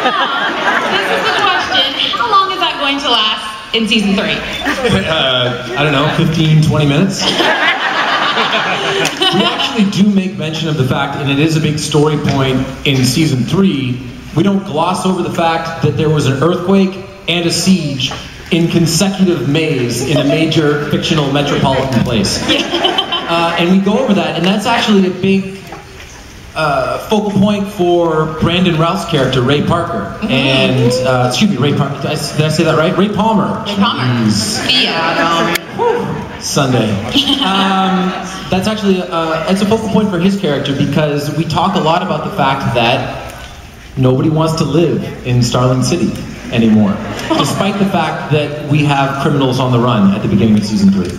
This is the question. How long is that going to last in season 3? I don't know, 15, 20 minutes? We actually do make mention of the fact, and it is a big story point in season 3, we don't gloss over the fact that there was an earthquake and a siege in consecutive Mays in a major fictional metropolitan place. And we go over that, and that's actually a big focal point for Brandon Routh's character, Ray Parker. And, excuse me, Ray Parker, did I say that right? Ray Palmer. Ray Palmer. Sunday. That's actually, it's a focal point for his character because we talk a lot about the fact that nobody wants to live in Starling City anymore, despite the fact that we have criminals on the run at the beginning of season 3.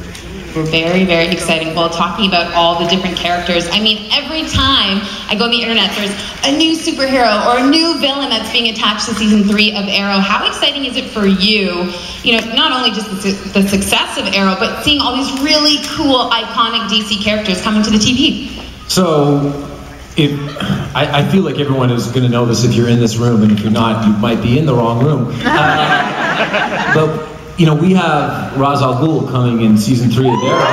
We're very, very excited while talking about all the different characters. I mean, every time I go on the internet, there's a new superhero or a new villain that's being attached to season 3 of Arrow. How exciting is it for you, not only just the success of Arrow, but seeing all these really cool, iconic DC characters coming to the TV? So, I feel like everyone is going to know this if you're in this room, and if you're not, you might be in the wrong room. But we have Ra's al Ghul coming in season 3 of Arrow.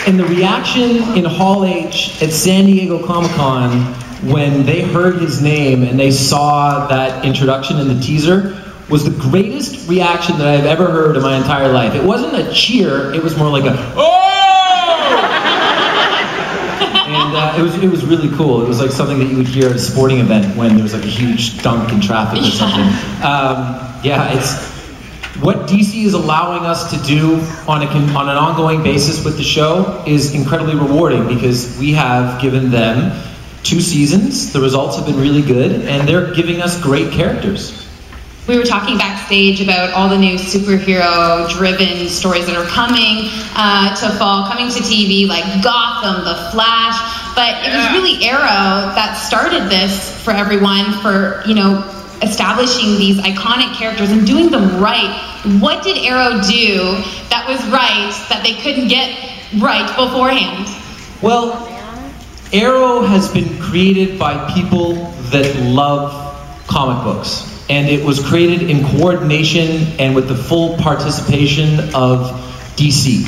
And the reaction in Hall H at San Diego Comic-Con when they heard his name and they saw that introduction in the teaser was the greatest reaction that I've ever heard in my entire life. It wasn't a cheer, it was more like a, oh! And it was really cool. It was like something that you would hear at a sporting event when there was like a huge dunk in traffic or something. It's what DC is allowing us to do on an ongoing basis with the show is incredibly rewarding because we have given them 2 seasons. The results have been really good, and they're giving us great characters. We were talking backstage about all the new superhero-driven stories that are coming to fall, coming to TV, like Gotham, The Flash, but it was really Arrow that started this for everyone, for, establishing these iconic characters and doing them right. What did Arrow do that was right that they couldn't get right beforehand? Well, Arrow has been created by people that love comic books. And it was created in coordination and with the full participation of DC.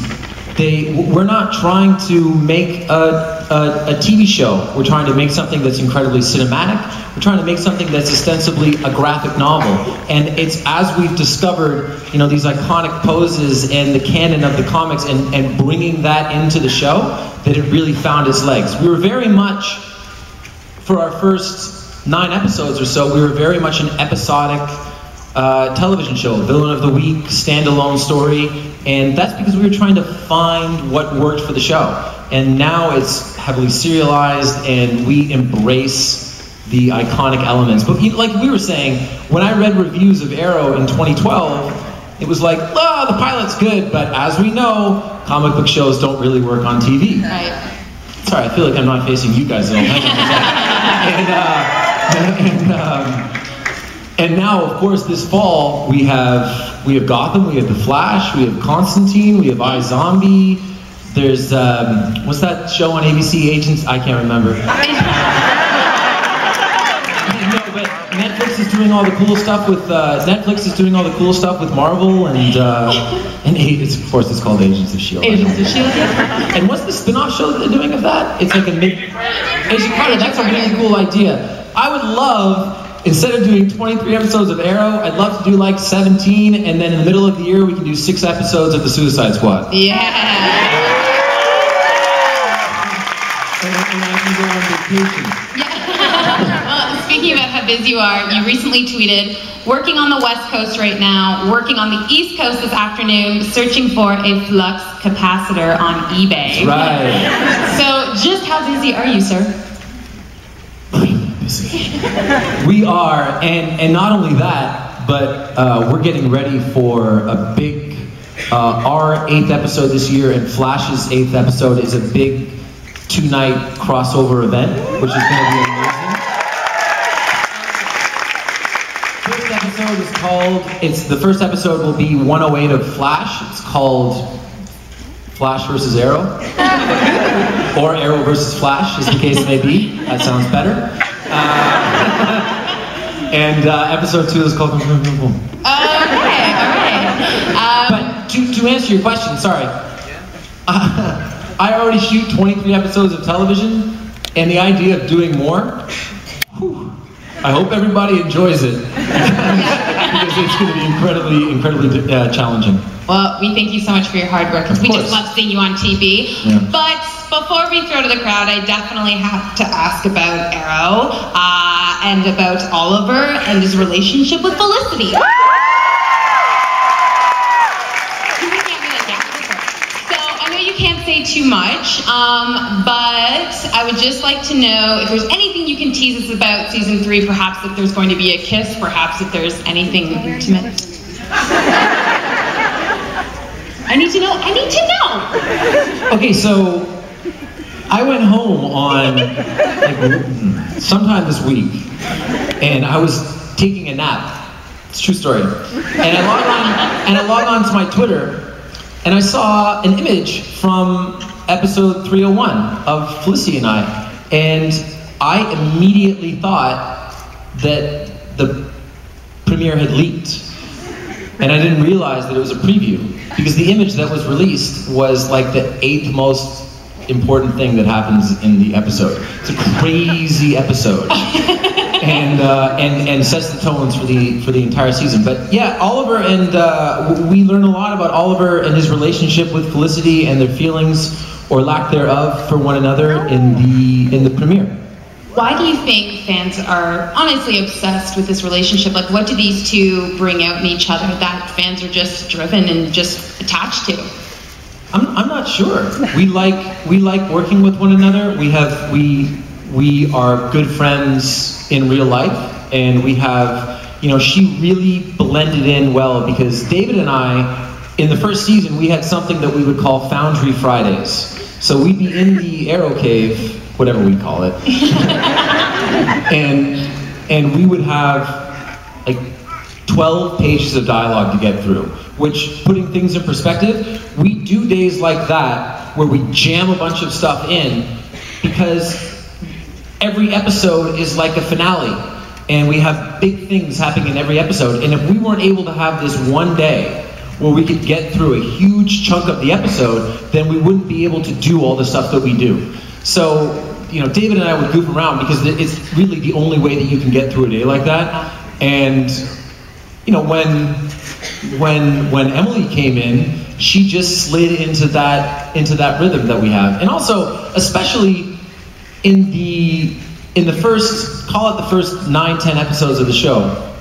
We're not trying to make a TV show. We're trying to make something that's incredibly cinematic. We're trying to make something that's ostensibly a graphic novel. And it's as we've discovered, these iconic poses and the canon of the comics and bringing that into the show that it really found its legs. We were very much, for our first 9 episodes or so, we were very much an episodic television show, villain of the week, standalone story, and that's because we were trying to find what worked for the show. And now it's heavily serialized, and we embrace the iconic elements. But like we were saying, when I read reviews of Arrow in 2012, it was like, oh, the pilot's good, but as we know, comic book shows don't really work on TV. Right. Sorry, I feel like I'm not facing you guys at all. And now, of course, this fall we have Gotham, we have The Flash, we have Constantine, we have iZombie. There's what's that show on ABC? Agents? I can't remember. No, but Netflix is doing all the cool stuff with Marvel and of course it's called Agents of S.H.I.E.L.D. Agents of S.H.I.E.L.D. And what's the spin-off show that they're doing of that? It's like Agent Carter. That's a really cool idea. I would love, instead of doing 23 episodes of Arrow, I'd love to do like 17, and then in the middle of the year we can do 6 episodes of the Suicide Squad. Yeah. And I can go on vacation. Well, speaking about how busy you are, you recently tweeted, working on the West Coast right now, working on the East Coast this afternoon, searching for a flux capacitor on eBay. That's right. So just how busy are you, sir? We are, and not only that, but we're getting ready for a big, our 8th episode this year, and Flash's 8th episode is a big 2-night crossover event, which is going to be amazing. The first episode will be 108 of Flash. It's called Flash versus Arrow. Or Arrow versus Flash, as the case may be. That sounds better. And episode 2 is called Boom Boom Boom Boom. Okay, alright. But to answer your question, sorry. I already shoot 23 episodes of television, and the idea of doing more, whew, I hope everybody enjoys it. Because it's going to be incredibly challenging. Well, we thank you so much for your hard work, because we just love seeing you on TV. Yeah. But before we throw to the crowd, I definitely have to ask about Arrow, and about Oliver and his relationship with Felicity. So I know you can't say too much, but I would just like to know if there's anything you can tease us about season 3, perhaps if there's going to be a kiss, perhaps if there's anything intimate. I need to know. Okay, so I went home on like sometime this week, and I was taking a nap. It's a true story. And I logged on to my Twitter, and I saw an image from episode 301 of Felicity and I, and I immediately thought that the premiere had leaked. And I didn't realize that it was a preview, because the image that was released was like the 8th most important thing that happens in the episode. It's a crazy episode, and sets the tones for the entire season. But yeah, Oliver and we learn a lot about Oliver and his relationship with Felicity and their feelings or lack thereof for one another in the premiere. Why do you think fans are honestly obsessed with this relationship? Like, what do these two bring out in each other that fans are just driven and just attached to? I'm not sure. We like working with one another. We are good friends in real life, and we have, you know, she really blended in well, because David and I, in the first season, we had something that we would call Foundry Fridays. So we'd be in the Arrow Cave, whatever we call it, and we would have like 12 pages of dialogue to get through, which, putting things in perspective, we do days like that where we jam a bunch of stuff in, because every episode is like a finale, and we have big things happening in every episode, and if we weren't able to have this one day where we could get through a huge chunk of the episode, then we wouldn't be able to do all the stuff that we do. So, you know, David and I would goof around, because it's really the only way that you can get through a day like that. And, you know, when Emily came in, she just slid into that rhythm that we have. And also, especially in the first, call it the first 9-10 episodes of the show,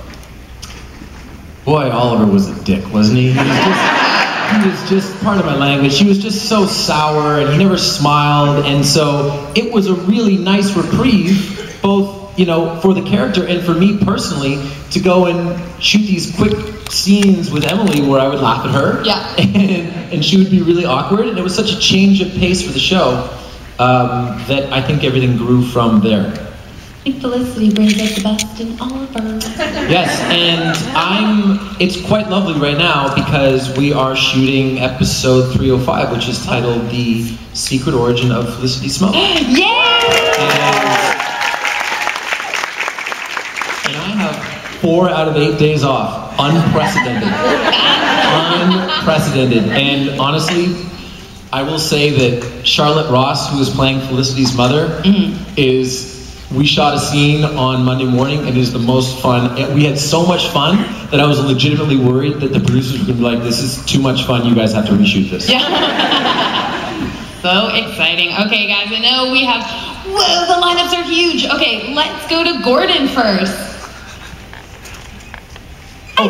boy, Oliver was a dick, wasn't he? He was just, pardon my language, he was just so sour, and he never smiled, and so it was a really nice reprieve, both, you know, for the character and for me personally, to go and shoot these quick scenes with Emily where I would laugh at her, yeah, and she would be really awkward, and it was such a change of pace for the show that I think everything grew from there. I think Felicity brings out the best in Oliver. Yes, and it's quite lovely right now, because we are shooting episode 305, which is titled The Secret Origin of Felicity Smoke. Yay! And I have 4 out of 8 days off. Unprecedented. Unprecedented. And honestly, I will say that Charlotte Ross, who is playing Felicity's mother, we shot a scene on Monday morning, and it is the most fun. We had so much fun that I was legitimately worried that the producers were going to be like, this is too much fun, you guys have to reshoot this. Yeah. So exciting. Okay, guys, I know we have, whoa, the lineups are huge. Okay, let's go to Gordon first.